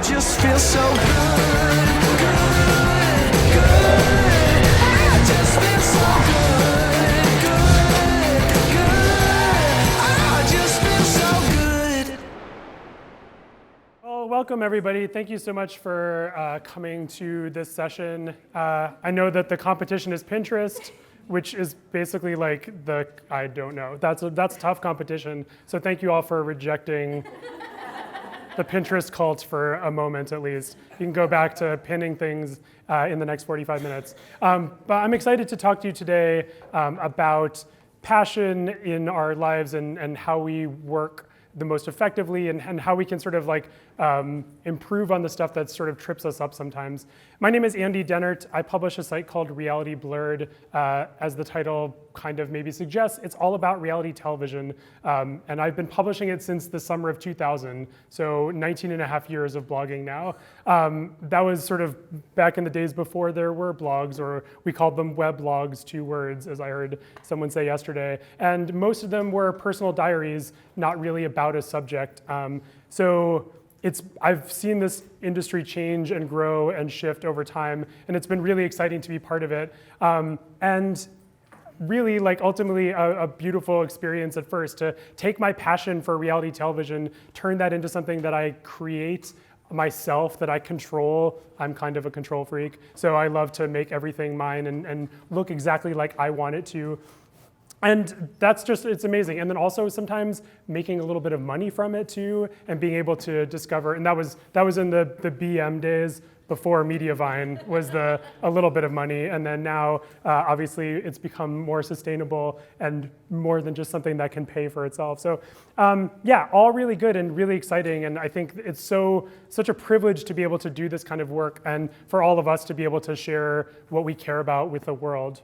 just feel so good, good, good. I just feel so good, good, good. I just feel so good. Well, welcome everybody. Thank you so much for coming to this session. I know that the competition is Pinterest, which is basically like I don't know. That's tough competition. So thank you all for rejecting the Pinterest cult for a moment at least. You can go back to pinning things in the next 45 minutes. But I'm excited to talk to you today about passion in our lives and how we work the most effectively and how we can sort of like improve on the stuff that sort of trips us up sometimes. My name is Andy Dehnart. I publish a site called Reality Blurred. As the title kind of maybe suggests, it's all about reality television. And I've been publishing it since the summer of 2000, so 19 and a half years of blogging now. That was sort of back in the days before there were blogs, or we called them weblogs, 2 words, as I heard someone say yesterday. And most of them were personal diaries, not really about a subject. So I've seen this industry change and grow and shift over time, and it's been really exciting to be part of it. And really, like, ultimately a beautiful experience at first to take my passion for reality television, turn that into something that I create myself, that I control. I'm kind of a control freak, so I love to make everything mine and look exactly like I want it to. And that's just, it's amazing. And then also sometimes making a little bit of money from it too, and being able to discover, and that was in the BM days before Mediavine was a little bit of money. And then now, obviously, it's become more sustainable and more than just something that can pay for itself. So yeah, all really good and really exciting. And I think it's such a privilege to be able to do this kind of work and for all of us to be able to share what we care about with the world.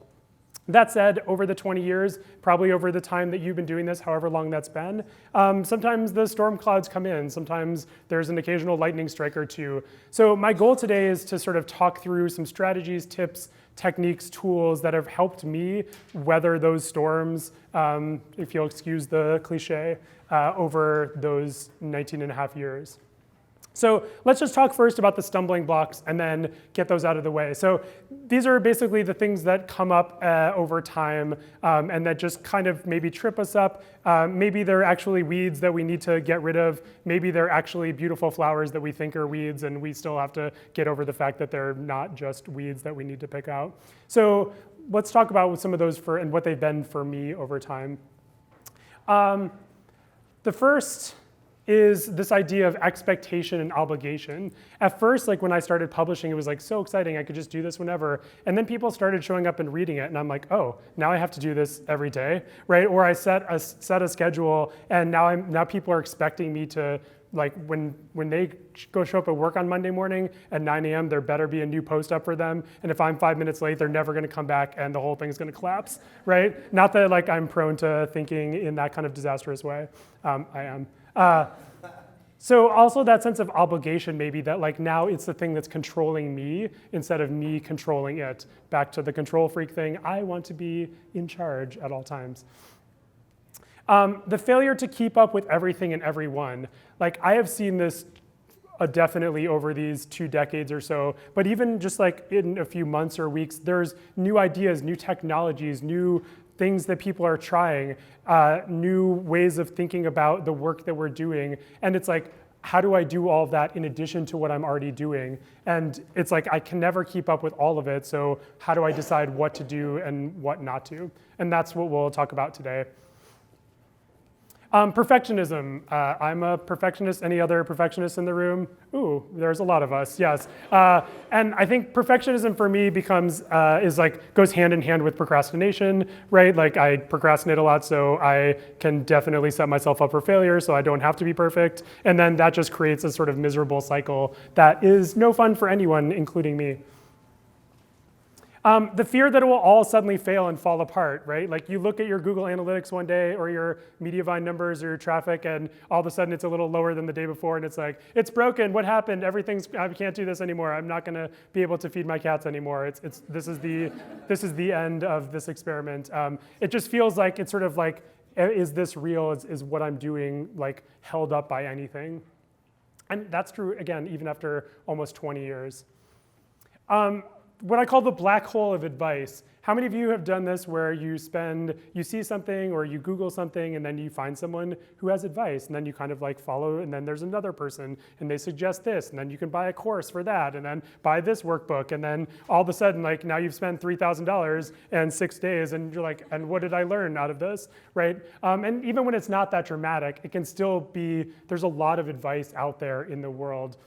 That said, over the 20 years, probably over the time that you've been doing this, however long that's been, sometimes the storm clouds come in. Sometimes there's an occasional lightning strike or two. So my goal today is to sort of talk through some strategies, tips, techniques, tools that have helped me weather those storms, if you'll excuse the cliche, over those 19 and a half years. So let's just talk first about the stumbling blocks and then get those out of the way. So these are basically the things that come up over time and that just kind of maybe trip us up. Maybe they're actually weeds that we need to get rid of. Maybe they're actually beautiful flowers that we think are weeds, and we still have to get over the fact that they're not just weeds that we need to pick out. So let's talk about some of those and what they've been for me over time. The first is this idea of expectation and obligation. At first, like when I started publishing, it was like so exciting, I could just do this whenever. And then people started showing up and reading it, and I'm like, oh, now I have to do this every day, right? Or I set a schedule, and now people are expecting me to, like when they show up at work on Monday morning at 9 a.m., there better be a new post up for them. And if I'm 5 minutes late, they're never gonna come back and the whole thing's gonna collapse, right? Not that like I'm prone to thinking in that kind of disastrous way. I am. So also that sense of obligation, maybe that like now it's the thing that's controlling me instead of me controlling it. Back to the control freak thing, I want to be in charge at all times. The failure to keep up with everything and everyone. Like I have seen this definitely over these 2 decades or so, but even just like in a few months or weeks, there's new ideas, new technologies, new things that people are trying, new ways of thinking about the work that we're doing. And it's like, how do I do all of that in addition to what I'm already doing? And it's like, I can never keep up with all of it. So how do I decide what to do and what not to? And that's what we'll talk about today. Perfectionism. I'm a perfectionist. Any other perfectionists in the room? Ooh, there's a lot of us, yes. And I think perfectionism for me goes hand in hand with procrastination, right? Like I procrastinate a lot, so I can definitely set myself up for failure, so I don't have to be perfect. And then that just creates a sort of miserable cycle that is no fun for anyone, including me. The fear that it will all suddenly fail and fall apart, right? Like you look at your Google Analytics one day or your Mediavine numbers or your traffic, and all of a sudden it's a little lower than the day before, and it's like, it's broken, what happened? I can't do this anymore. I'm not gonna be able to feed my cats anymore. This is the end of this experiment. It just feels like it's sort of like, is this real? Is what I'm doing like held up by anything? And that's true, again, even after almost 20 years. What I call the black hole of advice. How many of you have done this where you see something or you Google something and then you find someone who has advice and then you kind of like follow, and then there's another person and they suggest this, and then you can buy a course for that and then buy this workbook, and then all of a sudden like now you've spent $3,000 and 6 days and you're like, and what did I learn out of this, right? And even when it's not that dramatic, it can still be, there's a lot of advice out there in the world.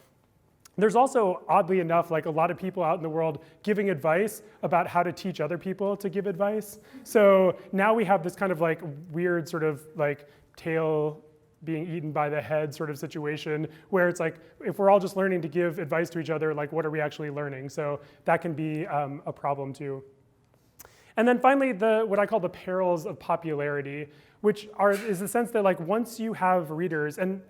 There's also, oddly enough, like a lot of people out in the world giving advice about how to teach other people to give advice. So now we have this kind of like weird sort of like tail being eaten by the head sort of situation where it's like, if we're all just learning to give advice to each other, like what are we actually learning? So that can be a problem too. And then finally, what I call the perils of popularity, which is the sense that like once you have readers, and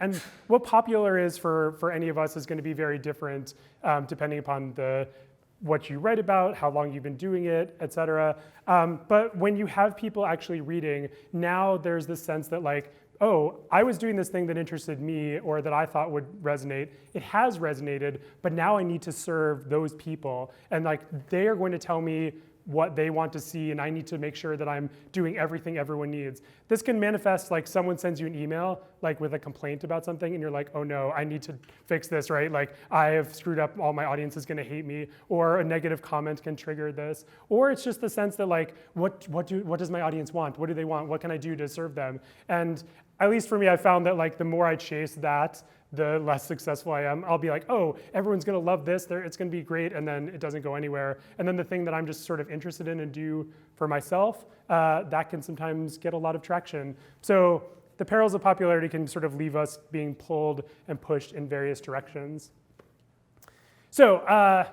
what popular is for any of us is going to be very different depending upon what you write about, how long you've been doing it, et cetera. But when you have people actually reading, now there's this sense that like, oh, I was doing this thing that interested me or that I thought would resonate. It has resonated, but now I need to serve those people. And like they are going to tell me what they want to see, and I need to make sure that I'm doing everything everyone needs. This can manifest like someone sends you an email like with a complaint about something and you're like, oh no, I need to fix this, right? Like I have screwed up, all my audience is gonna hate me, or a negative comment can trigger this. Or it's just the sense that like, what does my audience want? What do they want? What can I do to serve them? And at least for me, I found that like the more I chase that, the less successful I am. I'll be like, oh, everyone's gonna love this, it's gonna be great, and then it doesn't go anywhere. And then the thing that I'm just sort of interested in and do for myself, that can sometimes get a lot of traction. So the perils of popularity can sort of leave us being pulled and pushed in various directions. So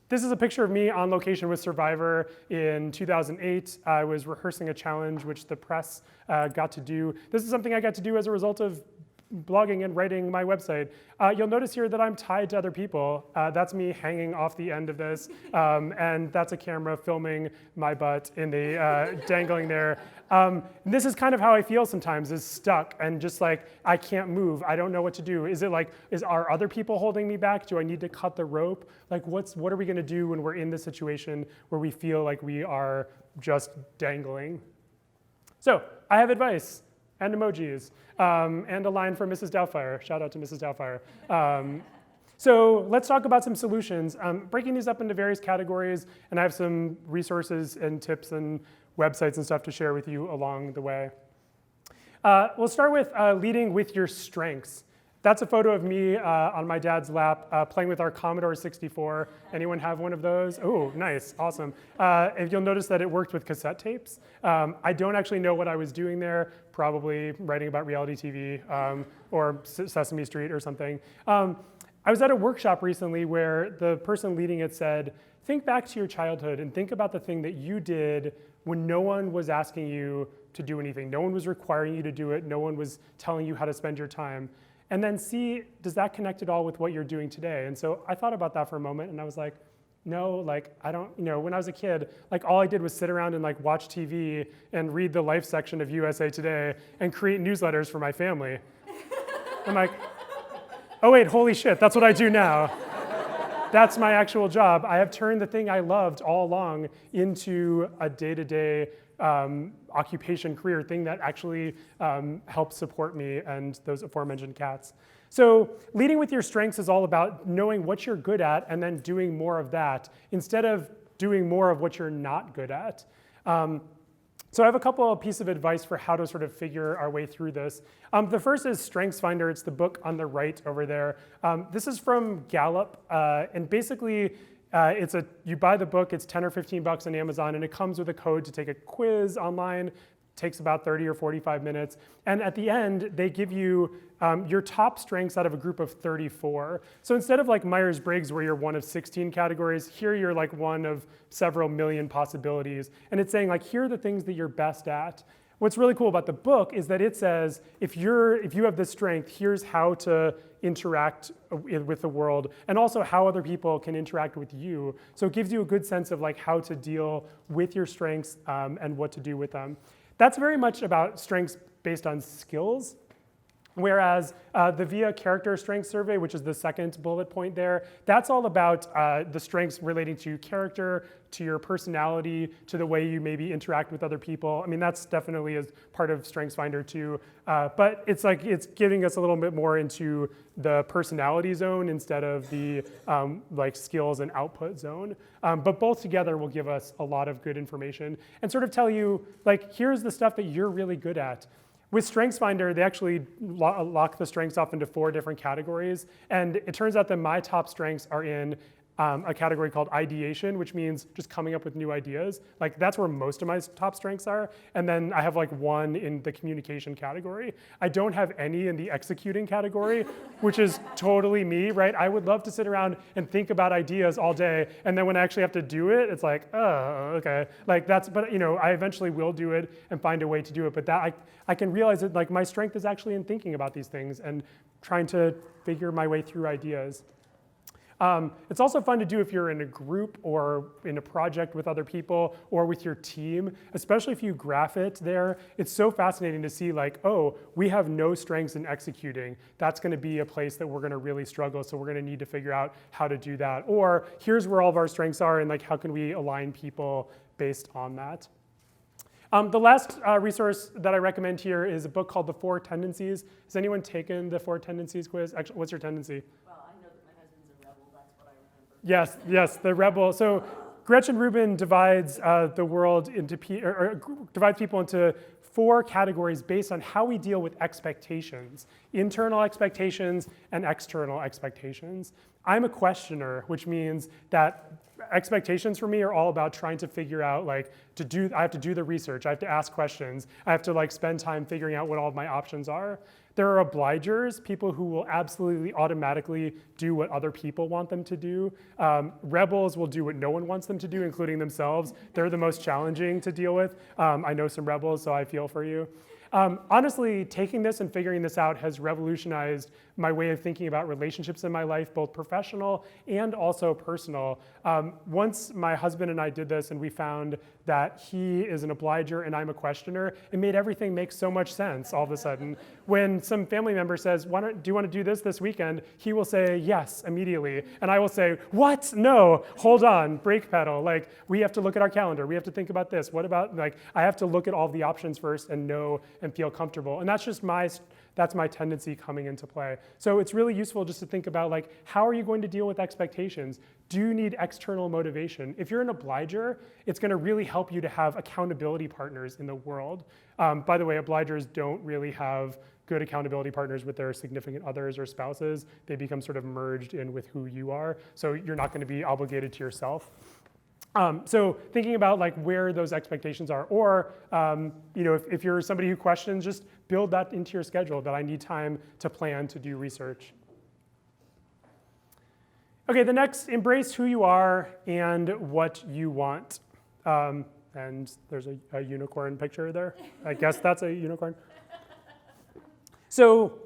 this is a picture of me on location with Survivor in 2008. I was rehearsing a challenge which the press got to do. This is something I got to do as a result of blogging and writing my website. You'll notice here that I'm tied to other people. That's me hanging off the end of this, and that's a camera filming my butt in the dangling there. This is kind of how I feel sometimes, is stuck and just like, I can't move. I don't know what to do. Is it like, are other people holding me back? Do I need to cut the rope? Like what are we gonna do when we're in this situation where we feel like we are just dangling? So I have advice and emojis, and a line from Mrs. Doubtfire. Shout out to Mrs. Doubtfire. So let's talk about some solutions. Breaking these up into various categories, and I have some resources and tips and websites and stuff to share with you along the way. We'll start with leading with your strengths. That's a photo of me on my dad's lap playing with our Commodore 64. Anyone have one of those? Oh, nice, awesome. If you'll notice that it worked with cassette tapes. I don't actually know what I was doing there, probably writing about reality TV or Sesame Street or something. I was at a workshop recently where the person leading it said, think back to your childhood and think about the thing that you did when no one was asking you to do anything. No one was requiring you to do it. No one was telling you how to spend your time. And then see, does that connect at all with what you're doing today? And so I thought about that for a moment and I was like, no, like I don't, when I was a kid, like all I did was sit around and like watch TV and read the life section of USA Today and create newsletters for my family. I'm like, oh wait, holy shit, that's what I do now. That's my actual job. I have turned the thing I loved all along into a day-to-day occupation, career thing that actually helps support me and those aforementioned cats. So leading with your strengths is all about knowing what you're good at and then doing more of that instead of doing more of what you're not good at. So I have a couple of pieces of advice for how to sort of figure our way through this. The first is StrengthsFinder. It's the book on the right over there. This is from Gallup, and basically you buy the book, it's 10 or 15 bucks on Amazon, and it comes with a code to take a quiz online. Takes about 30 or 45 minutes. And at the end, they give you your top strengths out of a group of 34. So instead of like Myers-Briggs, where you're one of 16 categories, here you're like one of several million possibilities. And it's saying like, here are the things that you're best at. What's really cool about the book is that it says, if you have this strength, here's how to interact with the world, and also how other people can interact with you. So it gives you a good sense of like how to deal with your strengths and what to do with them. That's very much about strengths based on skills. Whereas the VIA Character Strength Survey, which is the second bullet point there, that's all about the strengths relating to character, to your personality, to the way you maybe interact with other people. I mean, that's definitely is part of StrengthsFinder too. But it's giving us a little bit more into the personality zone instead of the like skills and output zone. But both together will give us a lot of good information and sort of tell you, like, here's the stuff that you're really good at. With StrengthsFinder, they actually lock the strengths off into 4 different categories. And it turns out that my top strengths are in a category called ideation, which means just coming up with new ideas. Like that's where most of my top strengths are. And then I have like 1 in the communication category. I don't have any in the executing category, which is totally me, right? I would love to sit around and think about ideas all day. And then when I actually have to do it, it's like, oh, okay. Like that's, but you know, I eventually will do it and find a way to do it. But that I can realize that like my strength is actually in thinking about these things and trying to figure my way through ideas. It's also fun to do if you're in a group or in a project with other people or with your team, especially if you graph it there. It's so fascinating to see like, oh, we have no strengths in executing. That's going to be a place that we're going to really struggle. So we're going to need to figure out how to do that. Or here's where all of our strengths are and like how can we align people based on that. The last resource that I recommend here is a book called The 4 Tendencies. Has anyone taken the 4 Tendencies quiz? Actually, what's your tendency? Yes, the rebel. So Gretchen Rubin divides the world into divides people into 4 categories based on how we deal with expectations, internal expectations and external expectations. I'm a questioner, which means that expectations for me are all about trying to figure out I have to do the research, I have to ask questions, I have to like spend time figuring out what all of my options are. There are obligers, people who will absolutely automatically do what other people want them to do. Rebels will do what no one wants them to do, including themselves. They're the most challenging to deal with. I know some rebels, so I feel for you. Honestly, taking this and figuring this out has revolutionized my way of thinking about relationships in my life, both professional and also personal. Once my husband and I did this and we found that he is an obliger and I'm a questioner, it made everything make so much sense all of a sudden. When some family member says, do you want to do this weekend? He will say yes immediately. And I will say, what? No, hold on, brake pedal. Like, we have to look at our calendar. We have to think about this. What about, like, I have to look at all the options first and know and feel comfortable. And that's just that's my tendency coming into play. So it's really useful just to think about like, how are you going to deal with expectations? Do you need external motivation? If you're an obliger, it's gonna really help you to have accountability partners in the world. By the way, obligers don't really have good accountability partners with their significant others or spouses. They become sort of merged in with who you are. So you're not gonna be obligated to yourself. So thinking about like where those expectations are, or if you're somebody who questions, just build that into your schedule that I need time to plan to do research. Okay, the next, embrace who you are and what you want. And there's a unicorn picture there. I guess that's a unicorn. So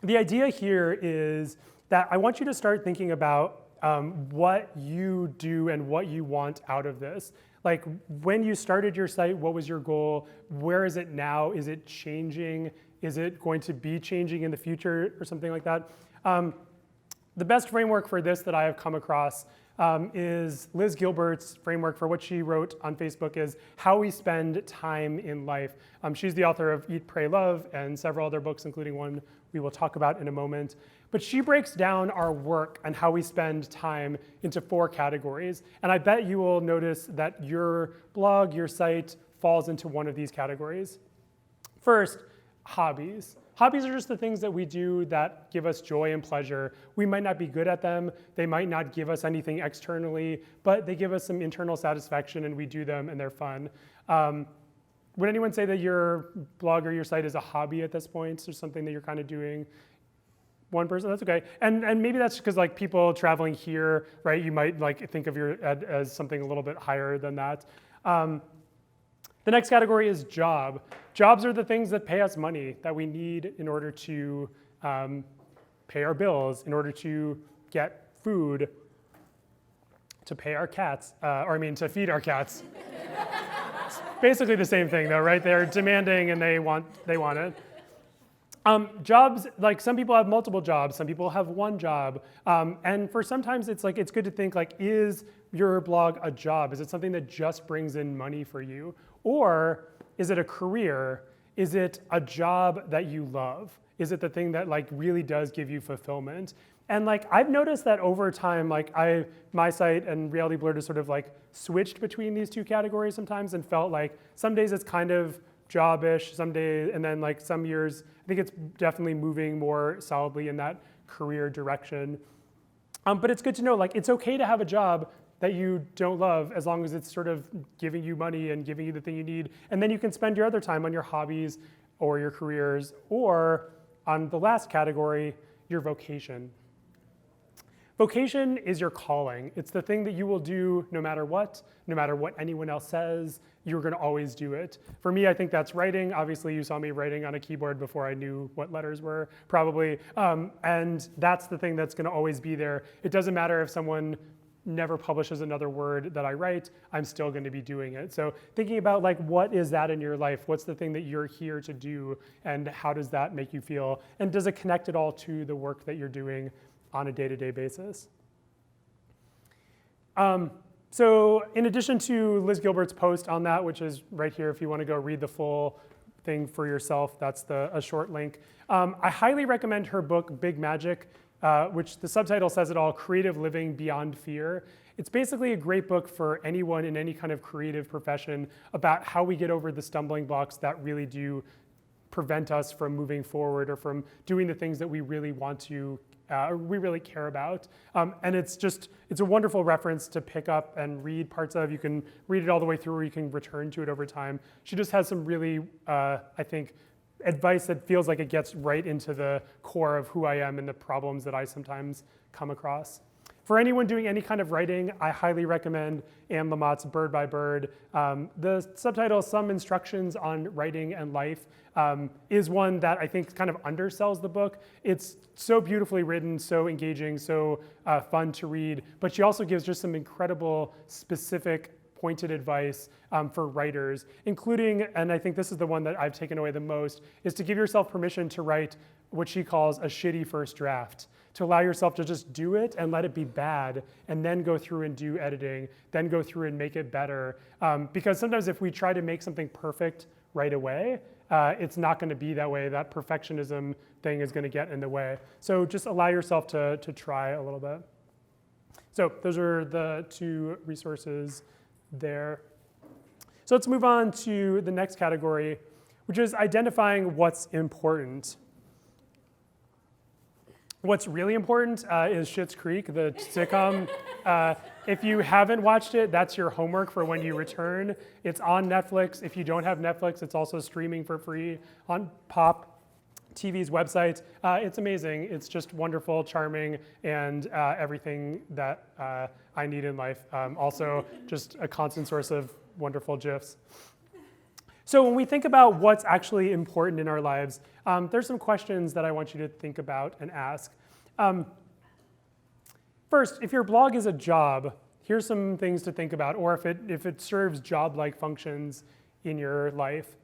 the idea here is that I want you to start thinking about what you do and what you want out of this. Like when you started your site, what was your goal? Where is it now? Is it changing? Is it going to be changing in the future or something like that? The best framework for this that I have come across is Liz Gilbert's framework for what she wrote on Facebook is how we spend time in life. She's the author of Eat, Pray, Love and several other books, including one we will talk about in a moment. But she breaks down our work and how we spend time into 4 categories. And I bet you will notice that your blog, your site, falls into one of these categories. First, hobbies. Hobbies are just the things that we do that give us joy and pleasure. We might not be good at them. They might not give us anything externally, but they give us some internal satisfaction and we do them and they're fun. Would anyone say that your blog or your site is a hobby at this point, or something that you're kind of doing? One person, that's okay. And maybe that's because like people traveling here, right? You might like think of your as something a little bit higher than that. The next category is job. Jobs are the things that pay us money that we need in order to pay our bills, in order to get food, to pay our cats, to feed our cats. It's basically the same thing though, right? They're demanding and they want it. Jobs, like some people have multiple jobs, some people have one job. And for sometimes it's like, it's good to think like, is your blog a job? Is it something that just brings in money for you? Or is it a career? Is it a job that you love? Is it the thing that like really does give you fulfillment? And like, I've noticed that over time, like my site and Reality Blurred has sort of like switched between these two categories sometimes and felt like some days it's kind of job-ish, some days, and then like some years, I think it's definitely moving more solidly in that career direction. But it's good to know, like, it's okay to have a job that you don't love as long as it's sort of giving you money and giving you the thing you need. And then you can spend your other time on your hobbies or your careers, or on the last category, your vocation. Vocation is your calling. It's the thing that you will do no matter what anyone else says, you're gonna always do it. For me, I think that's writing. Obviously, you saw me writing on a keyboard before I knew what letters were, probably. And that's the thing that's gonna always be there. It doesn't matter if someone never publishes another word that I write, I'm still gonna be doing it. So thinking about like, what is that in your life? What's the thing that you're here to do? And how does that make you feel? And does it connect at all to the work that you're doing on a day-to-day basis? So in addition to Liz Gilbert's post on that, which is right here if you want to go read the full thing for yourself, that's a short link. I highly recommend her book, Big Magic, which the subtitle says it all, Creative Living Beyond Fear. It's basically a great book for anyone in any kind of creative profession about how we get over the stumbling blocks that really do prevent us from moving forward or from doing the things that we really want to we really care about. And it's a wonderful reference to pick up and read parts of. You can read it all the way through, or you can return to it over time. She just has some really, I think, advice that feels like it gets right into the core of who I am and the problems that I sometimes come across. For anyone doing any kind of writing, I highly recommend Anne Lamott's Bird by Bird. The subtitle, Some Instructions on Writing and Life, is one that I think kind of undersells the book. It's so beautifully written, so engaging, so fun to read, but she also gives just some incredible, specific, pointed advice for writers, including, and I think this is the one that I've taken away the most, is to give yourself permission to write what she calls a shitty first draft. To allow yourself to just do it and let it be bad, and then go through and do editing, then go through and make it better. Because sometimes if we try to make something perfect right away, it's not gonna be that way. That perfectionism thing is gonna get in the way. So just allow yourself to try a little bit. So those are the two resources there. So let's move on to the next category, which is identifying what's important. What's really important is Schitt's Creek, the sitcom. If you haven't watched it, that's your homework for when you return. It's on Netflix. If you don't have Netflix, it's also streaming for free on Pop TV's website. It's amazing. It's just wonderful, charming, and everything that I need in life. Also, just a constant source of wonderful GIFs. So when we think about what's actually important in our lives, there's some questions that I want you to think about and ask. First, if your blog is a job, here's some things to think about, or if it serves job-like functions in your life.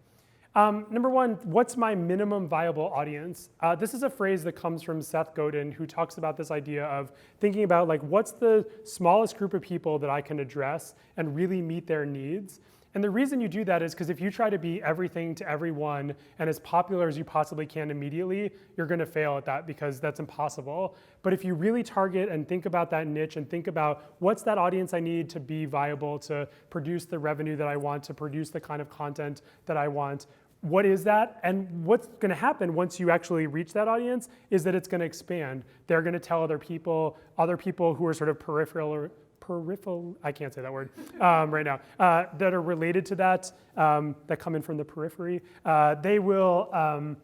Number one, what's my minimum viable audience? This is a phrase that comes from Seth Godin, who talks about this idea of thinking about like, what's the smallest group of people that I can address and really meet their needs? And the reason you do that is because if you try to be everything to everyone and as popular as you possibly can immediately, you're gonna fail at that because that's impossible. But if you really target and think about that niche and think about what's that audience I need to be viable, to produce the revenue that I want, to produce the kind of content that I want, what is that? And what's gonna happen once you actually reach that audience is that it's gonna expand. They're gonna tell other people who are sort of peripheral, I can't say that word right now, that are related to that, that come in from the periphery, they will,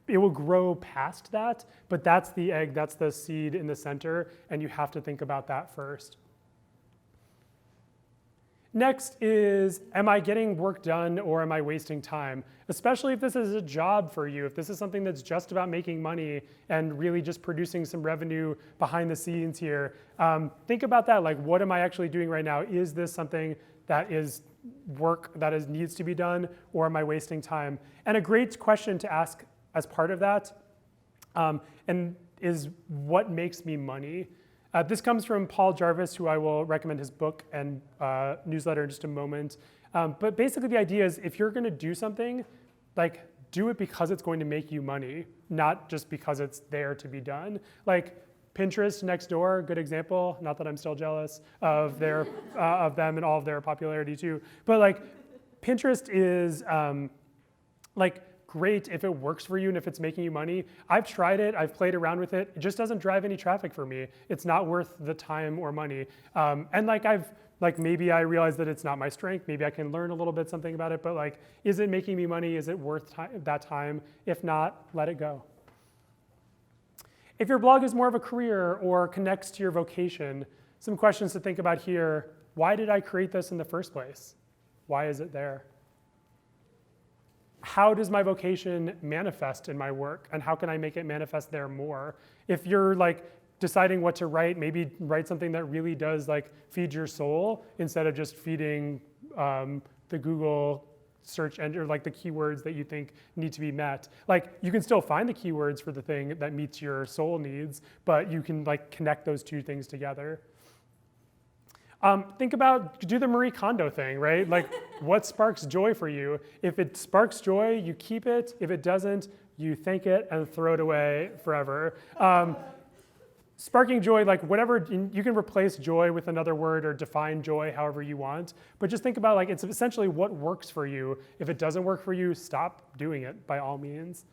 it will grow past that, but that's the egg, that's the seed in the center, and you have to think about that first. Next is, am I getting work done or am I wasting time? Especially if this is a job for you, if this is something that's just about making money and really just producing some revenue behind the scenes here. Think about that, like what am I actually doing right now? Is this something that is work that needs to be done, or am I wasting time? And a great question to ask as part of that, and is what makes me money. This comes from Paul Jarvis, who I will recommend his book and newsletter in just a moment. But basically the idea is if you're gonna do something, like do it because it's going to make you money, not just because it's there to be done. Like Pinterest next door, good example. Not that I'm still jealous of their of them and all of their popularity too. But like Pinterest is like great if it works for you and if it's making you money. I've tried it, I've played around with it. It just doesn't drive any traffic for me. It's not worth the time or money. And like maybe I realize that it's not my strength. Maybe I can learn a little bit something about it, but like, is it making me money? Is it worth that time? If not, let it go. If your blog is more of a career or connects to your vocation, some questions to think about here. Why did I create this in the first place? Why is it there? How does my vocation manifest in my work, and how can I make it manifest there more? If you're like deciding what to write, maybe write something that really does like feed your soul instead of just feeding the Google search engine, or like the keywords that you think need to be met. Like you can still find the keywords for the thing that meets your soul needs, but you can like connect those two things together. Think about, do the Marie Kondo thing, right? Like what sparks joy for you? If it sparks joy, you keep it. If it doesn't, you thank it and throw it away forever. Sparking joy, like whatever, you can replace joy with another word or define joy however you want, but just think about like, it's essentially what works for you. If it doesn't work for you, stop doing it by all means.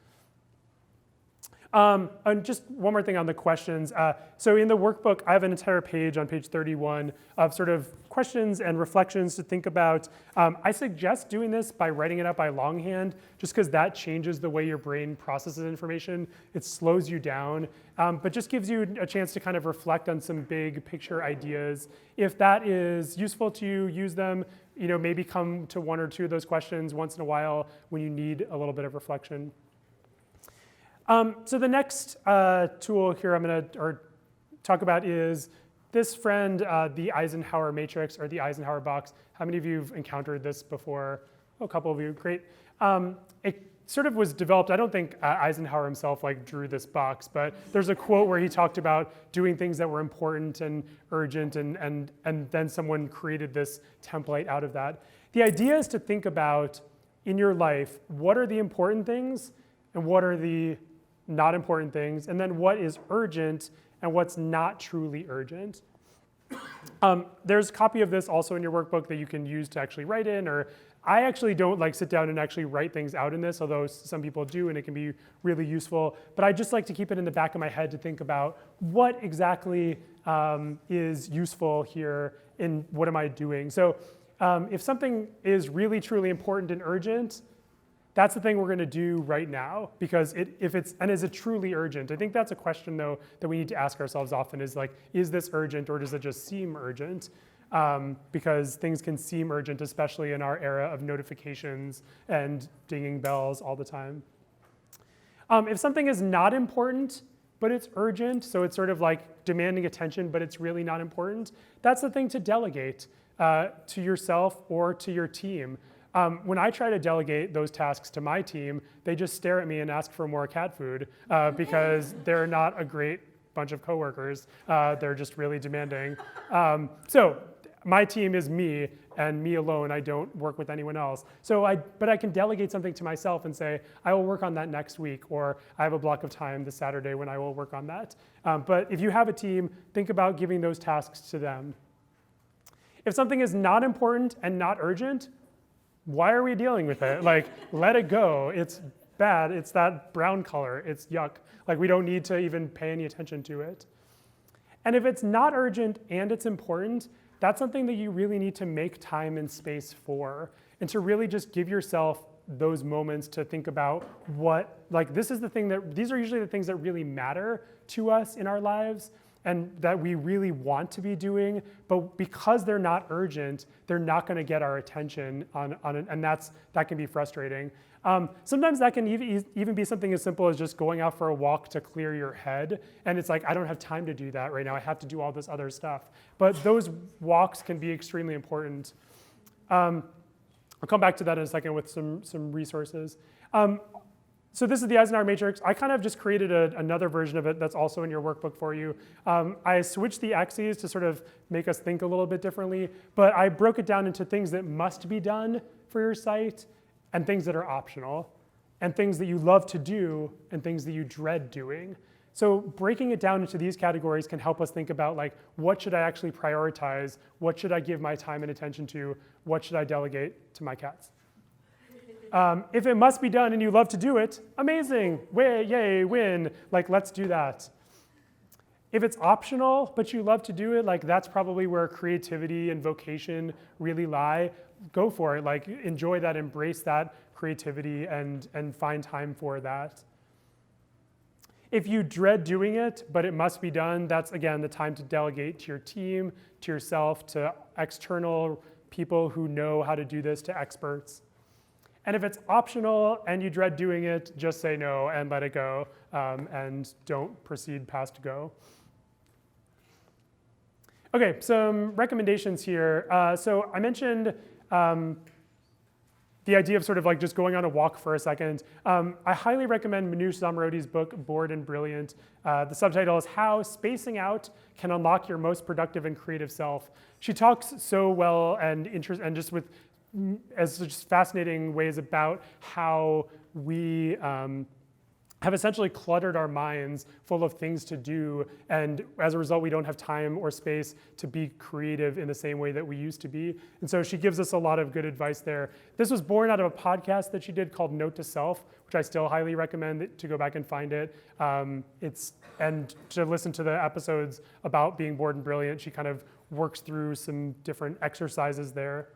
And just one more thing on the questions. So in the workbook, I have an entire page on page 31 of sort of questions and reflections to think about. I suggest doing this by writing it out by longhand, just because that changes the way your brain processes information. It slows you down, but just gives you a chance to kind of reflect on some big picture ideas. If that is useful to you, use them. You know, maybe come to one or two of those questions once in a while when you need a little bit of reflection. So the next tool here I'm going to talk about is this friend, the Eisenhower matrix or the Eisenhower box. How many of you have encountered this before? Oh, a couple of you, great. It sort of was developed, I don't think Eisenhower himself like drew this box, but there's a quote where he talked about doing things that were important and urgent, and then someone created this template out of that. The idea is to think about in your life, what are the important things and what are the not important things, and then what is urgent and what's not truly urgent. There's a copy of this also in your workbook that you can use to actually write in, or I actually don't like sit down and actually write things out in this, although some people do and it can be really useful. But I just like to keep it in the back of my head to think about what exactly is useful here and what am I doing. So if something is really truly important and urgent, that's the thing we're going to do right now, because is it truly urgent? I think that's a question, though, that we need to ask ourselves often is like, is this urgent or does it just seem urgent? Because things can seem urgent, especially in our era of notifications and dinging bells all the time. If something is not important, but it's urgent, so it's sort of like demanding attention, but it's really not important, that's the thing to delegate to yourself or to your team. When I try to delegate those tasks to my team, they just stare at me and ask for more cat food because they're not a great bunch of coworkers. They're just really demanding. So my team is me and me alone. I don't work with anyone else. But I can delegate something to myself and say, I will work on that next week, or I have a block of time this Saturday when I will work on that. But if you have a team, think about giving those tasks to them. If something is not important and not urgent, why are we dealing with it? Like, let it go. It's bad. It's that brown color. It's yuck. Like, we don't need to even pay any attention to it. And if it's not urgent and it's important, that's something that you really need to make time and space for, and to really just give yourself those moments to think about what, like, these are usually the things that really matter to us in our lives, and that we really want to be doing, but because they're not urgent, they're not going to get our attention and that can be frustrating. Sometimes that can even be something as simple as just going out for a walk to clear your head, and it's like, I don't have time to do that right now. I have to do all this other stuff. But those walks can be extremely important. I'll come back to that in a second with some resources. So this is the Eisenhower matrix. I kind of just created another version of it that's also in your workbook for you. I switched the axes to sort of make us think a little bit differently, but I broke it down into things that must be done for your site and things that are optional, and things that you love to do and things that you dread doing. So breaking it down into these categories can help us think about like, what should I actually prioritize? What should I give my time and attention to? What should I delegate to my cats? If it must be done and you love to do it, amazing, yay, win, like let's do that. If it's optional, but you love to do it, like that's probably where creativity and vocation really lie. Go for it, like enjoy that, embrace that creativity and find time for that. If you dread doing it, but it must be done, that's again the time to delegate to your team, to yourself, to external people who know how to do this, to experts. And if it's optional and you dread doing it, just say no and let it go, and don't proceed past go. Okay, some recommendations here. So I mentioned the idea of sort of like just going on a walk for a second. I highly recommend Manoush Zomorodi's book, Bored and Brilliant. The subtitle is How Spacing Out Can Unlock Your Most Productive and Creative Self. She talks so well and just with as just fascinating ways about how we have essentially cluttered our minds full of things to do, and as a result, we don't have time or space to be creative in the same way that we used to be. And so she gives us a lot of good advice there. This was born out of a podcast that she did called Note to Self, which I still highly recommend to go back and find it. And to listen to the episodes about being bored and brilliant, she kind of works through some different exercises there.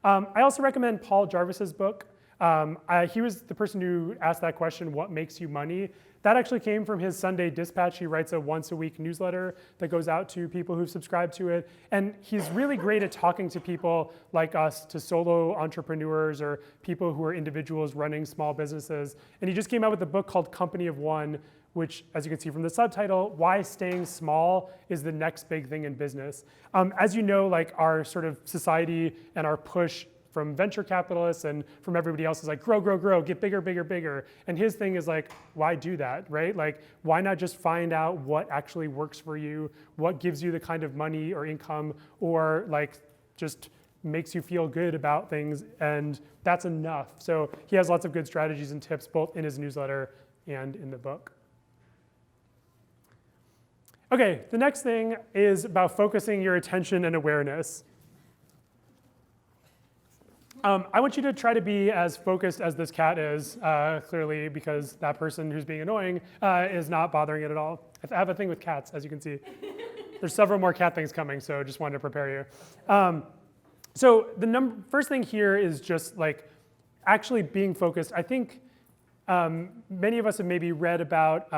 I also recommend Paul Jarvis's book. He was the person who asked that question, what makes you money? That actually came from his Sunday Dispatch. He writes a once-a-week newsletter that goes out to people who've subscribed to it. And he's really great at talking to people like us, to solo entrepreneurs or people who are individuals running small businesses. And he just came out with a book called Company of One, which, as you can see from the subtitle, why staying small is the next big thing in business. As you know, like our sort of society and our push from venture capitalists and from everybody else is like, grow, grow, grow, get bigger, bigger, bigger. And his thing is like, why do that, right? Like, why not just find out what actually works for you, what gives you the kind of money or income, or like just makes you feel good about things, and that's enough. So he has lots of good strategies and tips, both in his newsletter and in the book. Okay, the next thing is about focusing your attention and awareness. I want you to try to be as focused as this cat is, clearly, because that person who's being annoying is not bothering it at all. I have a thing with cats, as you can see. There's several more cat things coming, so just wanted to prepare you. So the first thing here is just like actually being focused. I think many of us have maybe read about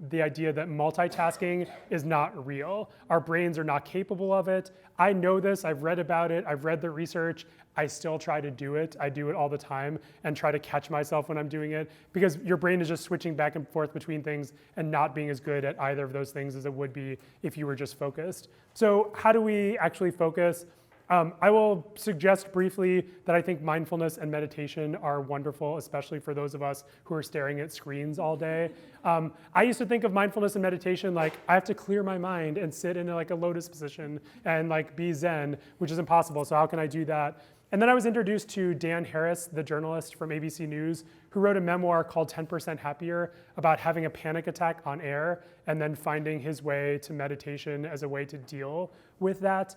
the idea that multitasking is not real. Our brains are not capable of it. I know this, I've read about it, I've read the research. I still try to do it. I do it all the time and try to catch myself when I'm doing it, because your brain is just switching back and forth between things and not being as good at either of those things as it would be if you were just focused. So how do we actually focus? I will suggest briefly that I think mindfulness and meditation are wonderful, especially for those of us who are staring at screens all day. I used to think of mindfulness and meditation like I have to clear my mind and sit in like a lotus position and like be zen, which is impossible. So how can I do that? And then I was introduced to Dan Harris, the journalist from ABC News, who wrote a memoir called 10% Happier about having a panic attack on air and then finding his way to meditation as a way to deal with that.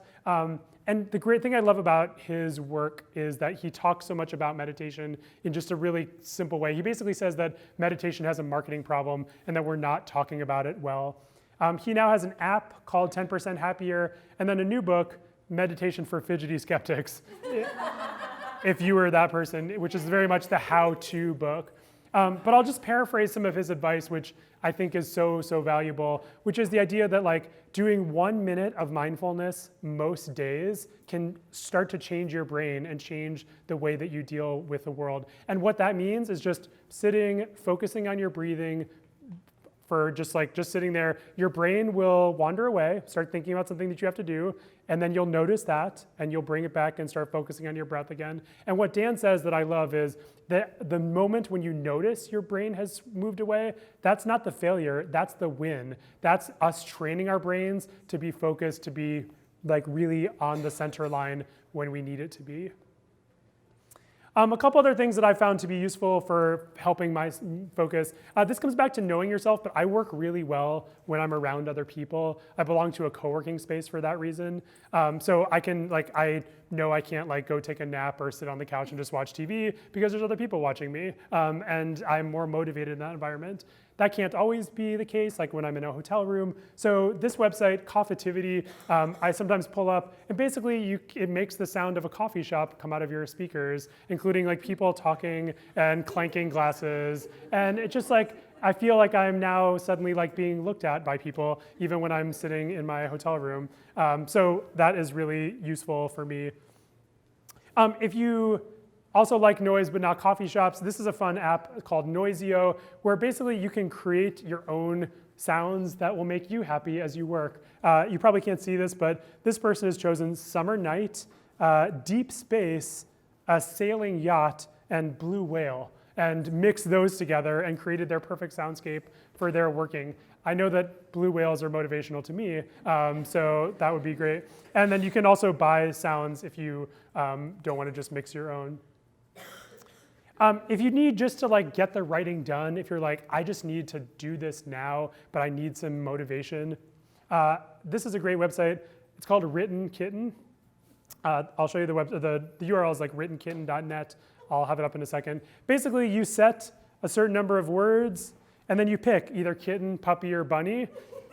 And the great thing I love about his work is that he talks so much about meditation in just a really simple way. He basically says that meditation has a marketing problem and that we're not talking about it well. He now has an app called 10% Happier, and then a new book, Meditation for Fidgety Skeptics, if you were that person, which is very much the how-to book. But I'll just paraphrase some of his advice, which I think is so valuable, which is the idea that like doing 1 minute of mindfulness most days can start to change your brain and change the way that you deal with the world. And what that means is just sitting, focusing on your breathing, for just sitting there. Your brain will wander away, start thinking about something that you have to do, and then you'll notice that, and you'll bring it back and start focusing on your breath again. And what Dan says that I love is that the moment when you notice your brain has moved away, that's not the failure, that's the win. That's us training our brains to be focused, to be really on the center line when we need it to be. A couple other things that I found to be useful for helping my focus. This comes back to knowing yourself, but I work really well when I'm around other people. I belong to a co-working space for that reason. So I can, I know I can't go take a nap or sit on the couch and just watch TV because there's other people watching me. And I'm more motivated in that environment. That can't always be the case, like when I'm in a hotel room. So this website, Coffeetivity, I sometimes pull up, and basically it makes the sound of a coffee shop come out of your speakers, including people talking and clanking glasses. And it's just I feel like I'm now suddenly being looked at by people, even when I'm sitting in my hotel room. So that is really useful for me. If you also like noise but not coffee shops, this is a fun app called Noisio, where basically you can create your own sounds that will make you happy as you work. You probably can't see this, but this person has chosen summer night, deep space, a sailing yacht, and blue whale, and mixed those together and created their perfect soundscape for their working. I know that blue whales are motivational to me, so that would be great. And then you can also buy sounds if you don't want to just mix your own. If you need just to get the writing done, if you're I just need to do this now, but I need some motivation, this is a great website. It's called Written Kitten. I'll show you the URL is writtenkitten.net. I'll have it up in a second. Basically, you set a certain number of words, and then you pick either kitten, puppy, or bunny.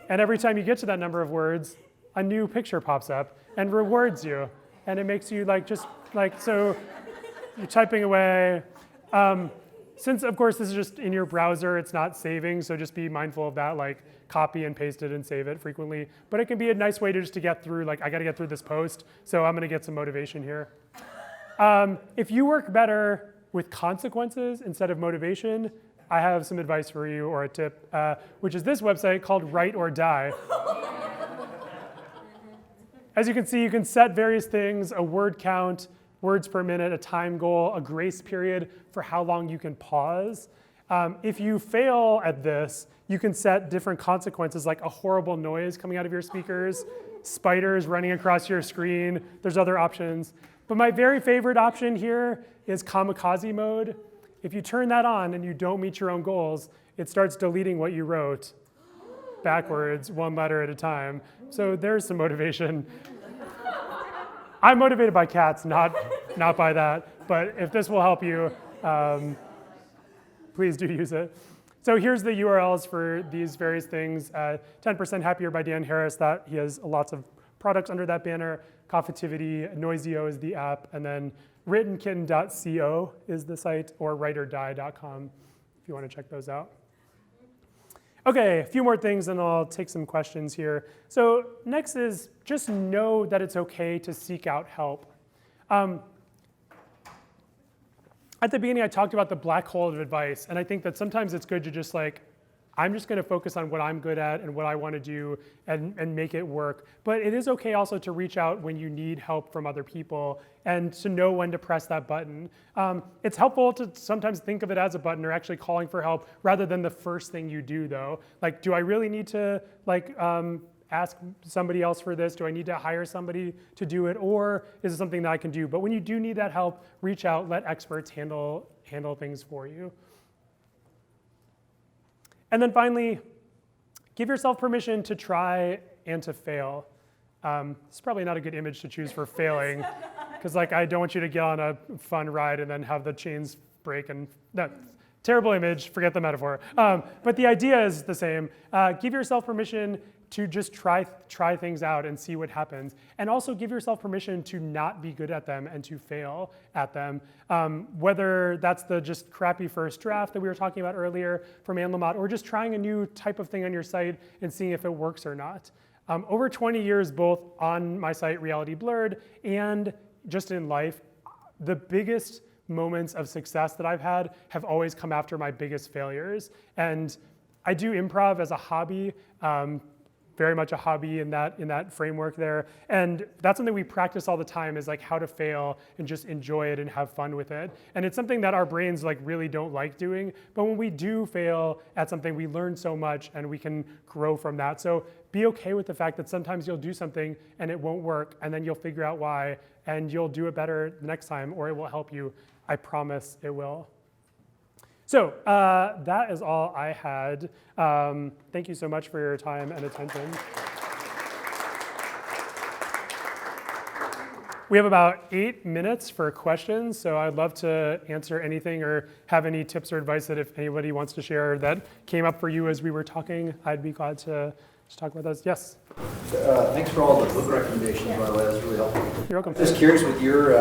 And every time you get to that number of words, a new picture pops up and rewards you. And it makes you so you're typing away. Since, of course, this is just in your browser, it's not saving, so just be mindful of that, copy and paste it and save it frequently. But it can be a nice way to just to get through, I got to get through this post, so I'm going to get some motivation here. If you work better with consequences instead of motivation, I have some advice for you, or a tip, which is this website called Write or Die. As you can see, you can set various things, a word count, words per minute, a time goal, a grace period for how long you can pause. If you fail at this, you can set different consequences, like a horrible noise coming out of your speakers, spiders running across your screen. There's other options. But my very favorite option here is kamikaze mode. If you turn that on and you don't meet your own goals, it starts deleting what you wrote backwards, one letter at a time. So there's some motivation. I'm motivated by cats, not by that. But if this will help you, please do use it. So here's the URLs for these various things. 10% Happier by Dan Harris. He has lots of products under that banner. Coffeetivity, Noisio is the app, and then writtenkitten.co is the site, or writeordie.com if you want to check those out. Okay, a few more things, and I'll take some questions here. So next is just know that it's okay to seek out help. At the beginning, I talked about the black hole of advice, and I think that sometimes it's good to just I'm just going to focus on what I'm good at and what I want to do and make it work. But it is okay also to reach out when you need help from other people and to know when to press that button. It's helpful to sometimes think of it as a button or actually calling for help rather than the first thing you do, though. Do I really need to ask somebody else for this? Do I need to hire somebody to do it? Or is it something that I can do? But when you do need that help, reach out, let experts handle things for you. And then finally, give yourself permission to try and to fail. It's probably not a good image to choose for failing, because I don't want you to get on a fun ride and then have the chains break. And that terrible image, forget the metaphor. But the idea is the same. Give yourself permission to just try things out and see what happens. And also give yourself permission to not be good at them and to fail at them. Whether that's the just crappy first draft that we were talking about earlier from Anne Lamott, or just trying a new type of thing on your site and seeing if it works or not. Over 20 years, both on my site, Reality Blurred, and just in life, the biggest moments of success that I've had have always come after my biggest failures. And I do improv as a hobby, very much a hobby in that framework there. And that's something we practice all the time, is like how to fail and just enjoy it and have fun with it. And it's something that our brains like really don't like doing. But when we do fail at something, we learn so much and we can grow from that. So be okay with the fact that sometimes you'll do something and it won't work, and then you'll figure out why, and you'll do it better the next time, or it will help you. I promise it will. So that is all I had. Thank you so much for your time and attention. We have about 8 minutes for questions, so I'd love to answer anything or have any tips or advice that if anybody wants to share that came up for you as we were talking, I'd be glad to just talk about those. Yes? Thanks for all the book recommendations, by the way. That's really helpful. You're welcome. Just curious with your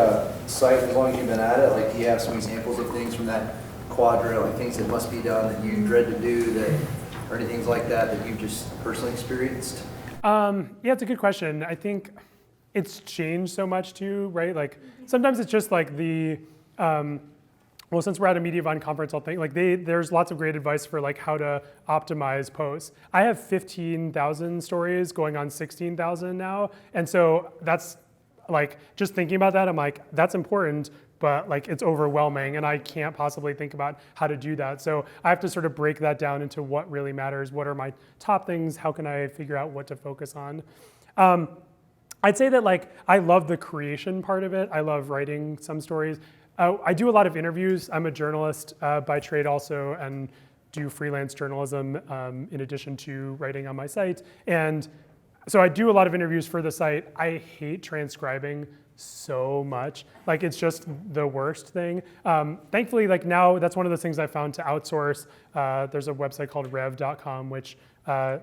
site, as long as you've been at it, like, do you have some examples of things from that quadrant, like things that must be done that you dread to do, that, or anything like that that you've just personally experienced? Yeah, it's a good question. I think it's changed so much too, right? Like sometimes it's just like the, well, since we're at a Mediavine conference, I'll think like there's lots of great advice for like how to optimize posts. I have 15,000 stories going on 16,000 now. And so that's like, just thinking about that, I'm like, that's important, but like it's overwhelming and I can't possibly think about how to do that. So I have to sort of break that down into what really matters. What are my top things? How can I figure out what to focus on? I'd say that like, I love the creation part of it. I love writing some stories. I do a lot of interviews. I'm a journalist by trade also, and do freelance journalism in addition to writing on my site. And so I do a lot of interviews for the site. I hate transcribing so much. Like it's just the worst thing. Thankfully, like now that's one of the things I found to outsource. There's a website called rev.com, which for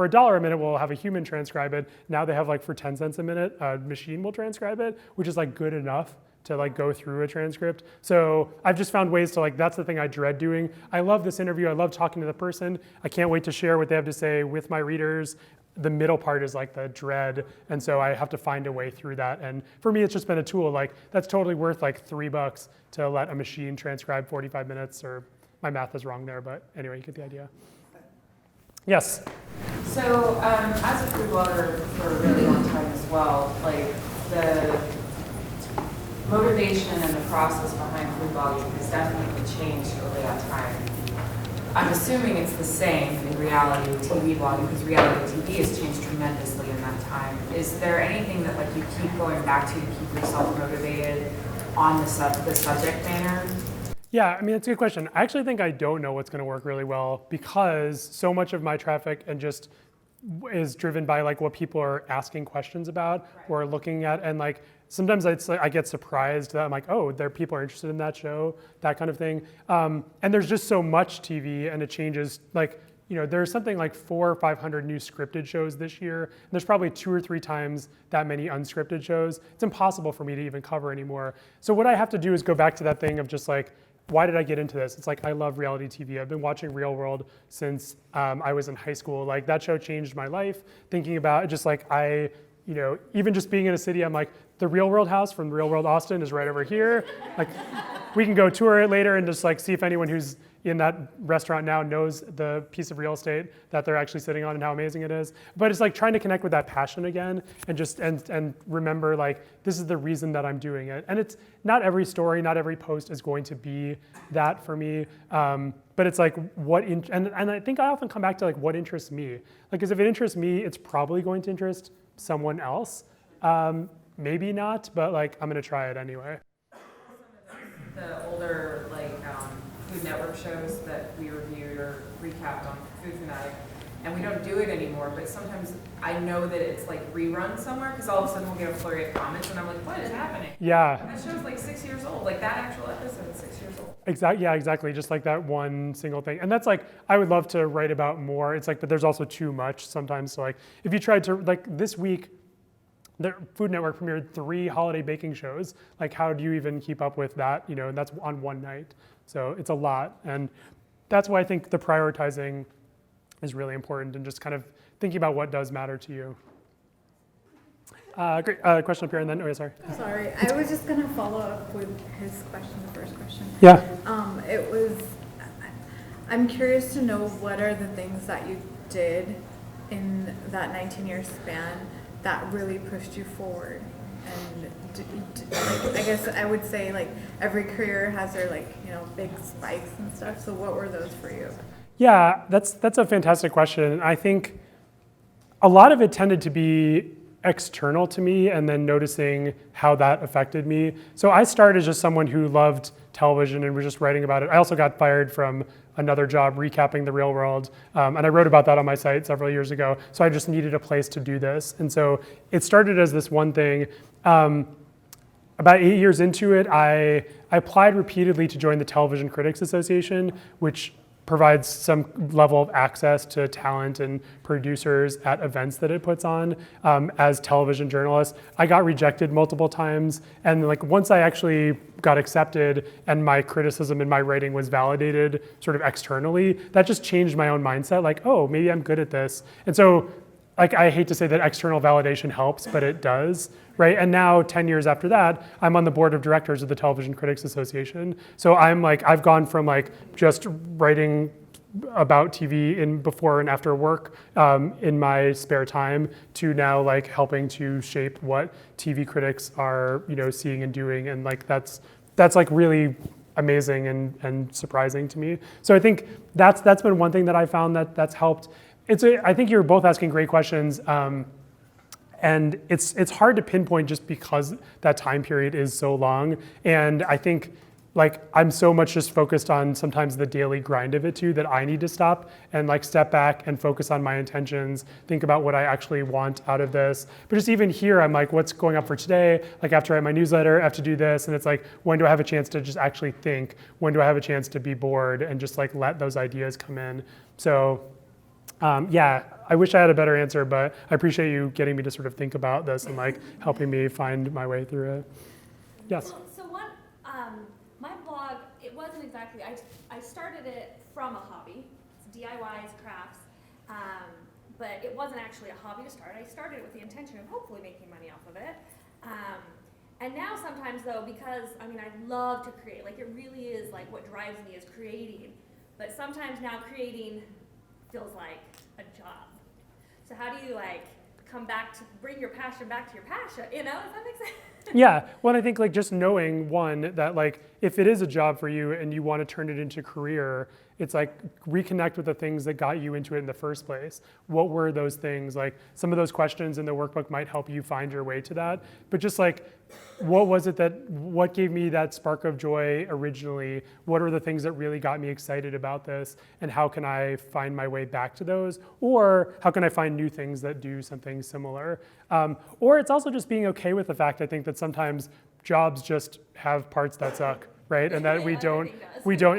$1 a minute will have a human transcribe it. Now they have like for 10 cents a minute, a machine will transcribe it, which is like good enough to like go through a transcript. So I've just found ways to like, that's the thing I dread doing. I love this interview. I love talking to the person. I can't wait to share what they have to say with my readers. The middle part is like the dread. And so I have to find a way through that. And for me, it's just been a tool. Like that's totally worth like $3 to let a machine transcribe 45 minutes, or my math is wrong there, but anyway, you get the idea. Yes? So as a food blogger for a really long time as well, like the motivation and the process behind food blogging has definitely changed over that time. I'm assuming it's the same in reality TV blogging, because reality TV has changed tremendously in that time. Is there anything that like you keep going back to keep yourself motivated on the subject matter? Yeah, I mean, it's a good question. I actually think I don't know what's going to work really well, because so much of my traffic and just is driven by like what people are asking questions about or looking at, and like sometimes it's like I get surprised that I'm like, oh, people are interested in that show, that kind of thing. And there's just so much TV, and it changes. Like, you know, there's something like 400 or 500 new scripted shows this year. And there's probably 2 or 3 times that many unscripted shows. It's impossible for me to even cover anymore. So what I have to do is go back to that thing of just like, why did I get into this? It's like, I love reality TV. I've been watching Real World since I was in high school. Like that show changed my life. Thinking about it, just like you know, even just being in a city, I'm like, the Real World house from Real World Austin is right over here. Like, we can go tour it later and just like see if anyone who's in that restaurant now knows the piece of real estate that they're actually sitting on and how amazing it is. But it's like trying to connect with that passion again, and just and remember like, this is the reason that I'm doing it. And it's not every story, not every post is going to be that for me. But it's like and I think I often come back to like what interests me. Like, because if it interests me, it's probably going to interest someone else. Maybe not, but like I'm gonna try it anyway. The older like Food Network shows that we reviewed or recapped on Food Fanatic, and we don't do it anymore, but sometimes I know that it's like rerun somewhere, because all of a sudden we'll get a flurry of comments and I'm like, what is happening? Yeah. And that show's like 6 years old. Like that actual episode is 6 years old. Exactly. Yeah, exactly. Just like that one single thing. And that's like, I would love to write about more. It's like, but there's also too much sometimes. So like, if you tried to, like this week, the Food Network premiered 3 holiday baking shows. Like, how do you even keep up with that? You know, and that's on one night. So it's a lot. And that's why I think the prioritizing is really important, and just kind of thinking about what does matter to you. Great. Question up here, and then, oh yeah, sorry. Sorry, I was just gonna follow up with his question, the first question. Yeah. It was, I'm curious to know what are the things that you did in that 19-year span that really pushed you forward. And like, I guess I would say like every career has their like, you know, big spikes and stuff. So what were those for you? Yeah, that's a fantastic question. I think a lot of it tended to be external to me and then noticing how that affected me. So I started as just someone who loved television and was just writing about it. I also got fired from another job recapping the real world. And I wrote about that on my site several years ago. So I just needed a place to do this. And so it started as this one thing. About 8 years into it, I applied repeatedly to join the Television Critics Association, which provides some level of access to talent and producers at events that it puts on as television journalists. I got rejected multiple times, and like once I actually got accepted and my criticism and my writing was validated sort of externally, that just changed my own mindset, like, oh, maybe I'm good at this. And so like, I hate to say that external validation helps, but it does, right? And now 10 years after that, I'm on the board of directors of the Television Critics Association. So I'm like, I've gone from like just writing about TV in before and after work in my spare time to now like helping to shape what TV critics are, you know, seeing and doing. And like, that's like really amazing and surprising to me. So I think that's been one thing that I found that's helped. I think you're both asking great questions, and it's hard to pinpoint just because that time period is so long. And I think like I'm so much just focused on sometimes the daily grind of it too that I need to stop and like step back and focus on my intentions, think about what I actually want out of this. But just even here, I'm like, what's going up for today? Like after I write my newsletter, I have to do this, and it's like, when do I have a chance to just actually think? When do I have a chance to be bored and just like let those ideas come in? So. Yeah, I wish I had a better answer, but I appreciate you getting me to sort of think about this and like helping me find my way through it. Yes? So one, my blog, it wasn't exactly, I started it from a hobby. It's DIYs, crafts, but it wasn't actually a hobby to start. I started it with the intention of hopefully making money off of it. And now sometimes though, because I mean, I love to create, like it really is like what drives me is creating. But sometimes now creating feels like a job. So how do you like come back to bring your passion back to your passion? You know, does that make sense? Yeah, well, I think like just knowing one that like if it is a job for you and you want to turn it into a career, it's like reconnect with the things that got you into it in the first place. What were those things? Like some of those questions in the workbook might help you find your way to that. But just like, what was it what gave me that spark of joy originally? What are the things that really got me excited about this? And how can I find my way back to those? Or how can I find new things that do something similar? Or it's also just being okay with the fact, I think, that sometimes jobs just have parts that suck, right? And that we don't,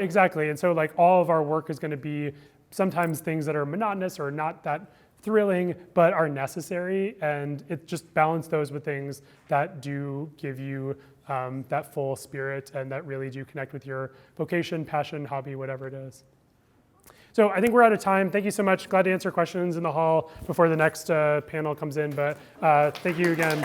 exactly. And so like all of our work is gonna be sometimes things that are monotonous or not that thrilling, but are necessary. And it just balance those with things that do give you that full spirit and that really do connect with your vocation, passion, hobby, whatever it is. So I think we're out of time. Thank you so much. Glad to answer questions in the hall before the next panel comes in, but thank you again.